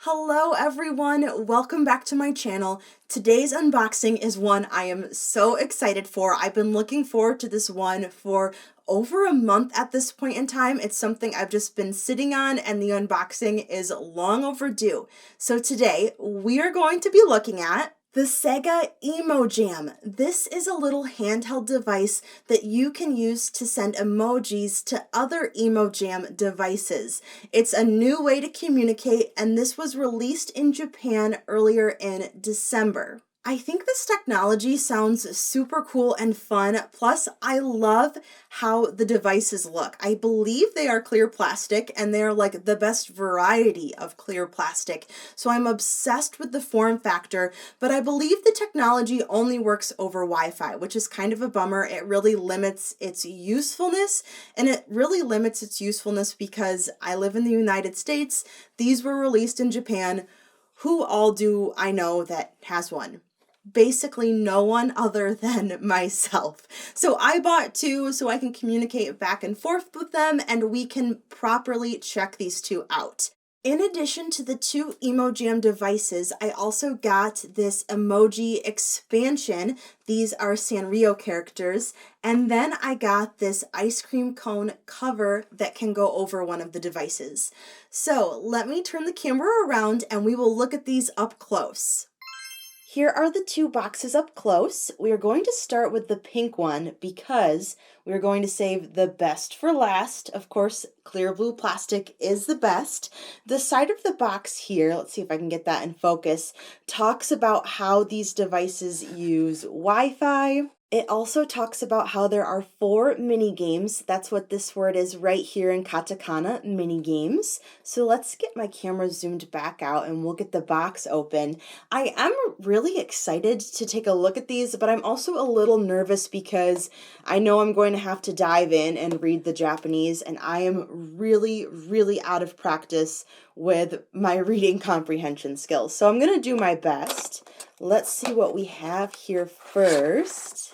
Hello everyone, welcome back to my channel. Today's unboxing is one I am so excited for. I've been looking forward to this one for over a month at this point in time. It's something I've just been sitting on and the unboxing is long overdue. So today we are going to be looking at the SEGA Emojam. This is a little handheld device that you can use to send emojis to other Emojam devices. It's a new way to communicate, and this was released in Japan earlier in December. I think this technology sounds super cool and fun, plus I love how the devices look. I believe they are clear plastic and they're like the best variety of clear plastic, so I'm obsessed with the form factor, but I believe the technology only works over Wi-Fi, which is kind of a bummer. It really limits its usefulness, and it really limits its usefulness because I live in the United States. These were released in Japan. Who all do I know that has one? Basically no one other than myself. So I bought two so I can communicate back and forth with them and we can properly check these two out. In addition to the two Emojam devices, I also got this emoji expansion. These are Sanrio characters. And then I got this ice cream cone cover that can go over one of the devices. So let me turn the camera around and we will look at these up close. Here are the two boxes up close. We are going to start with the pink one because we're going to save the best for last. Of course, clear blue plastic is the best. The side of the box here, let's see if I can get that in focus, talks about how these devices use Wi-Fi. It also talks about how there are 4 mini games. That's what this word is right here in katakana, mini games. So let's get my camera zoomed back out and we'll get the box open. I am really excited to take a look at these, but I'm also a little nervous because I know I'm going to have to dive in and read the Japanese, and I am really out of practice with my reading comprehension skills. So I'm going to do my best. Let's see what we have here first.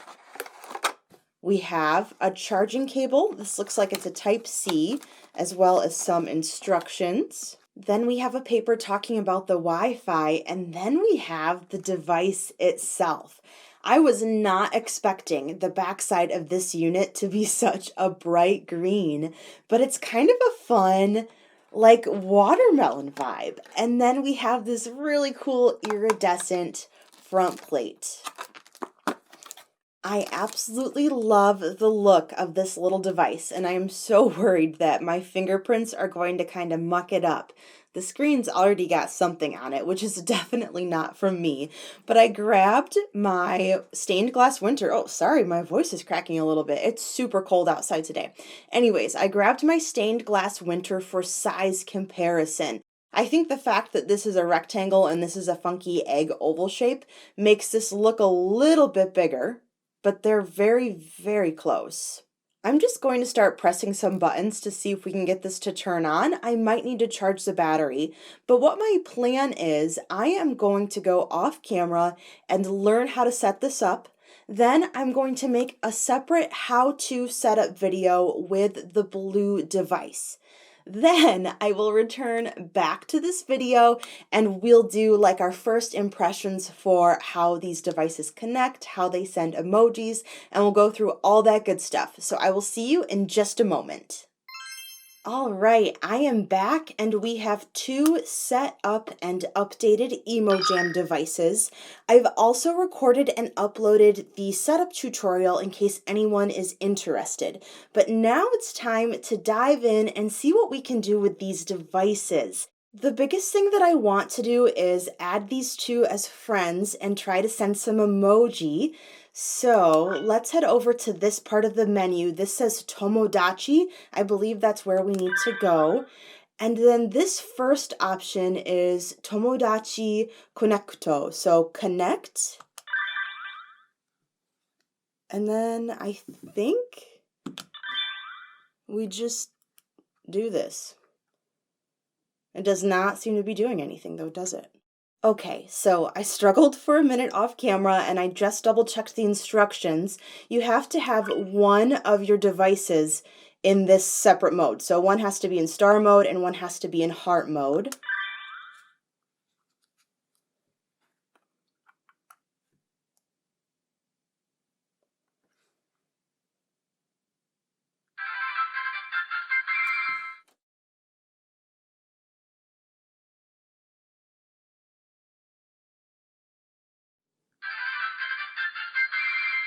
We have a charging cable. This looks like it's a Type-C, as well as some instructions. Then we have a paper talking about the Wi-Fi, and then we have the device itself. I was not expecting the backside of this unit to be such a bright green, but it's kind of a fun, like, watermelon vibe. And then we have this really cool iridescent front plate. I absolutely love the look of this little device, and I am so worried that my fingerprints are going to kind of muck it up. The screen's already got something on it, which is definitely not from me, but I grabbed my stained glass winter. Oh, sorry, my voice is cracking a little bit. It's super cold outside today. Anyways, I grabbed my stained glass winter for size comparison. I think the fact that this is a rectangle and this is a funky egg oval shape makes this look a little bit bigger, but they're very close. I'm just going to start pressing some buttons to see if we can get this to turn on. I might need to charge the battery, but what my plan is, I am going to go off camera and learn how to set this up. Then I'm going to make a separate how-to setup video with the blue device. Then I will return back to this video and we'll do like our first impressions for how these devices connect, how they send emojis, and we'll go through all that good stuff. So I will see you in just a moment. All right, I am back and we have two set up and updated Emojam devices. I've also recorded and uploaded the setup tutorial in case anyone is interested. But now it's time to dive in and see what we can do with these devices. The biggest thing that I want to do is add these two as friends and try to send some emoji. So let's head over to this part of the menu. This says Tomodachi. I believe that's where we need to go. And then this first option is Tomodachi Connecto. So connect. And then I think we just do this. It does not seem to be doing anything though, does it? Okay, so I struggled for a minute off camera and I just double checked the instructions. You have to have one of your devices in this separate mode. So one has to be in star mode and one has to be in heart mode.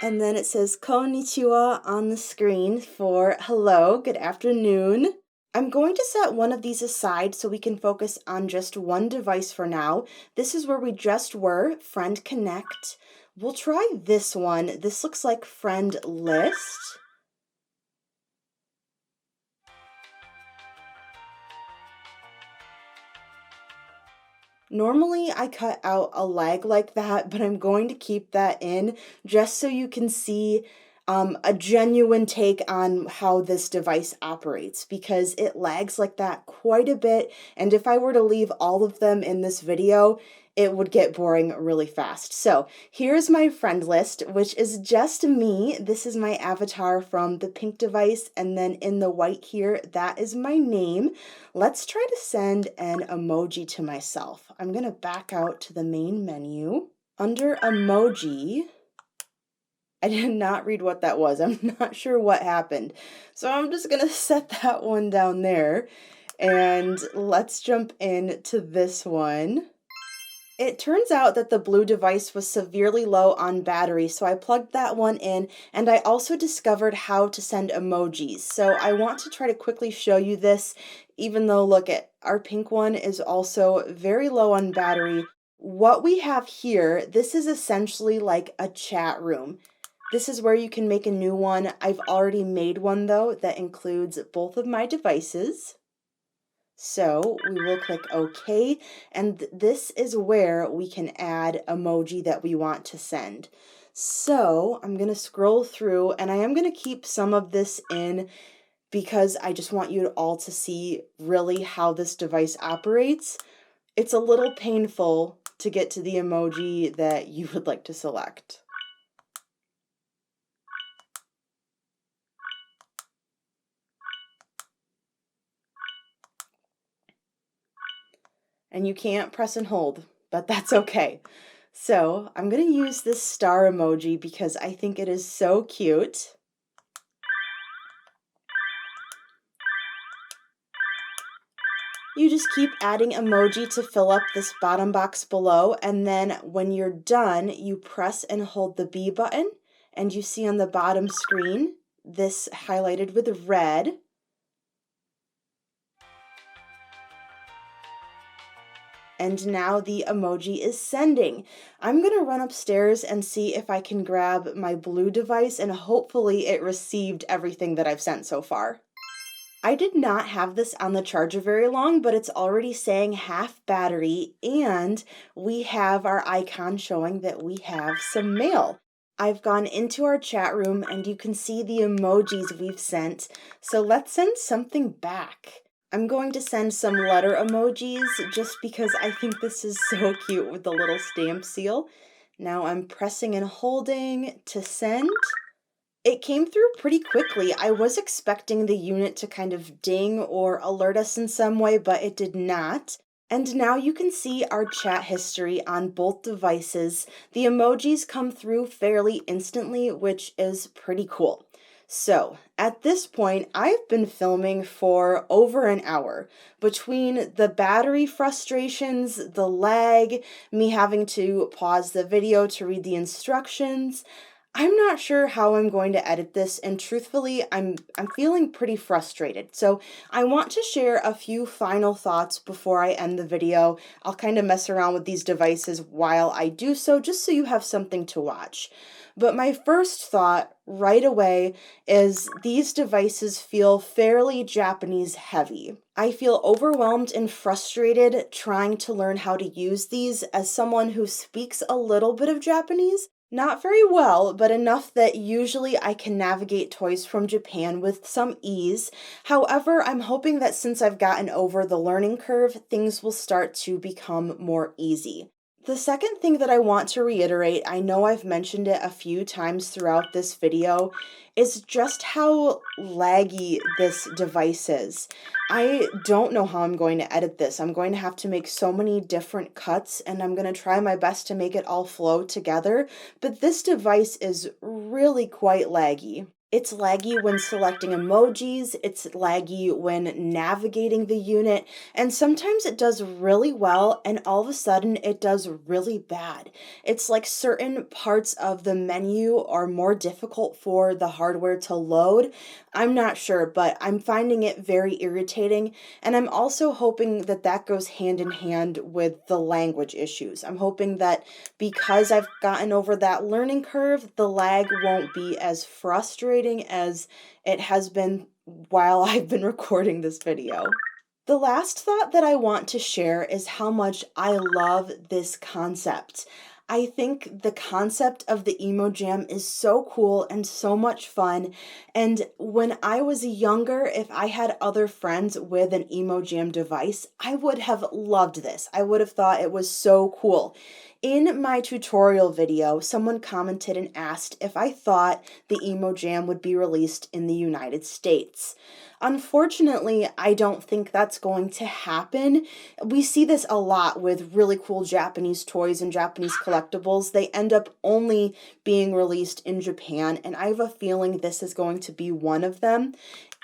And then it says konnichiwa on the screen for hello, good afternoon. I'm going to set one of these aside so we can focus on just one device for now. This is where we just were, Friend Connect. We'll try this one. This looks like Friend List. Normally I cut out a lag like that, but I'm going to keep that in just so you can see a genuine take on how this device operates because it lags like that quite a bit. And if I were to leave all of them in this video, it would get boring really fast. So here's my friend list, which is just me. This is my avatar from the pink device. And then in the white here, that is my name. Let's try to send an emoji to myself. I'm going to back out to the main menu. Under emoji, I did not read what that was. I'm not sure what happened. So I'm just going to set that one down there. And let's jump into this one. It turns out that the blue device was severely low on battery, so I plugged that one in, and I also discovered how to send emojis. So I want to try to quickly show you this, even though, look, our pink one is also very low on battery. What we have here, this is essentially like a chat room. This is where you can make a new one. I've already made one, though, that includes both of my devices. So we will click OK, and this is where we can add emoji that we want to send. So I'm going to scroll through, and I am going to keep some of this in because I just want you all to see really how this device operates. It's a little painful to get to the emoji that you would like to select. And you can't press and hold, but that's okay. So I'm going to use this star emoji because I think it is so cute. You just keep adding emoji to fill up this bottom box below, and then when you're done, you press and hold the B button, and you see on the bottom screen this highlighted with red. And now the emoji is sending. I'm going to run upstairs and see if I can grab my blue device, and hopefully it received everything that I've sent so far. I did not have this on the charger very long, but it's already saying half battery, and we have our icon showing that we have some mail. I've gone into our chat room and you can see the emojis we've sent, so let's send something back. I'm going to send some letter emojis just because I think this is so cute with the little stamp seal. Now I'm pressing and holding to send. It came through pretty quickly. I was expecting the unit to kind of ding or alert us in some way, but it did not. And now you can see our chat history on both devices. The emojis come through fairly instantly, which is pretty cool. So, at this point, I've been filming for over an hour. Between the battery frustrations, the lag, me having to pause the video to read the instructions, I'm not sure how I'm going to edit this, and truthfully, I'm feeling pretty frustrated. So I want to share a few final thoughts before I end the video. I'll kind of mess around with these devices while I do so, just so you have something to watch. But my first thought right away is these devices feel fairly Japanese heavy. I feel overwhelmed and frustrated trying to learn how to use these as someone who speaks a little bit of Japanese. Not very well, but enough that usually I can navigate toys from Japan with some ease. However, I'm hoping that since I've gotten over the learning curve, things will start to become more easy. The second thing that I want to reiterate, I know I've mentioned it a few times throughout this video, is just how laggy this device is. I don't know how I'm going to edit this. I'm going to have to make so many different cuts, and I'm going to try my best to make it all flow together, but this device is really quite laggy. It's laggy when selecting emojis, it's laggy when navigating the unit, and sometimes it does really well and all of a sudden it does really bad. It's like certain parts of the menu are more difficult for the hardware to load. I'm not sure, but I'm finding it very irritating, and I'm also hoping that that goes hand in hand with the language issues. I'm hoping that because I've gotten over that learning curve, the lag won't be as frustrating as it has been while I've been recording this video. The last thought that I want to share is how much I love this concept. I think the concept of the Emojam is so cool and so much fun. And when I was younger, if I had other friends with an Emojam device, I would have loved this. I would have thought it was so cool. In my tutorial video, someone commented and asked if I thought the Emojam would be released in the United States. Unfortunately, I don't think that's going to happen. We see this a lot with really cool Japanese toys and Japanese collectibles. They end up only being released in Japan, and I have a feeling this is going to be one of them.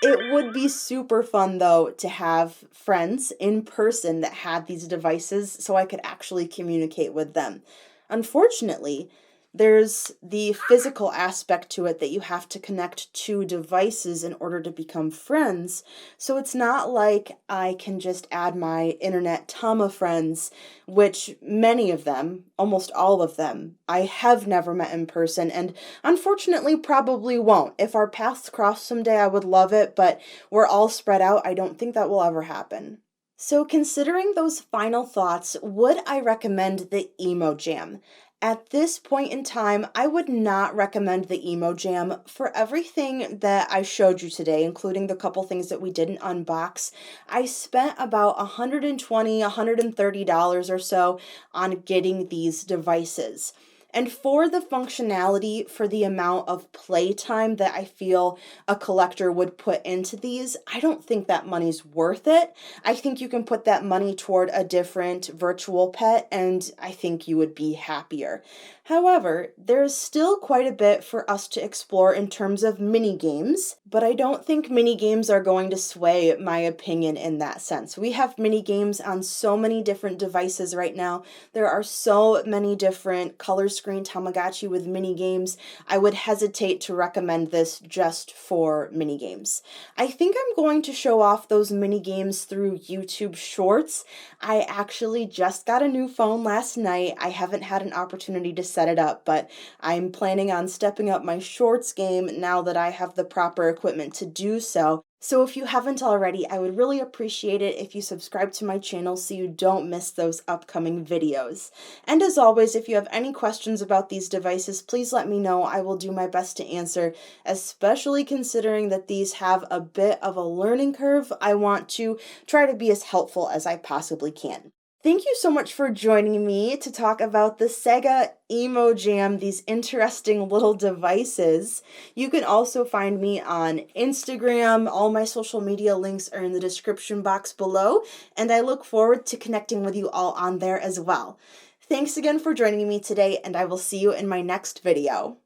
It would be super fun, though, to have friends in person that had these devices so I could actually communicate with them. Unfortunately, there's the physical aspect to it that you have to connect two devices in order to become friends. So it's not like I can just add my internet Tama friends, which many of them, almost all of them, I have never met in person and unfortunately probably won't. If our paths cross someday, I would love it, but we're all spread out. I don't think that will ever happen. So, considering those final thoughts, would I recommend the Emojam? At this point in time, I would not recommend the Emojam for everything that I showed you today, including the couple things that we didn't unbox. I spent about $120, $130 or so on getting these devices. And for the functionality, for the amount of playtime that I feel a collector would put into these, I don't think that money's worth it. I think you can put that money toward a different virtual pet, and I think you would be happier. However, there's still quite a bit for us to explore in terms of mini games, but I don't think mini games are going to sway my opinion in that sense. We have mini games on so many different devices right now. There are so many different color screen Tamagotchi with mini games. I would hesitate to recommend this just for mini games. I think I'm going to show off those mini games through YouTube Shorts. I actually just got a new phone last night. I haven't had an opportunity to set it up, but I'm planning on stepping up my Shorts game now that I have the proper equipment to do so. So if you haven't already, I would really appreciate it if you subscribe to my channel so you don't miss those upcoming videos. And as always, if you have any questions about these devices, please let me know. I will do my best to answer, especially considering that these have a bit of a learning curve. I want to try to be as helpful as I possibly can. Thank you so much for joining me to talk about the SEGA Emojam, these interesting little devices. You can also find me on Instagram. All my social media links are in the description box below, and I look forward to connecting with you all on there as well. Thanks again for joining me today, and I will see you in my next video.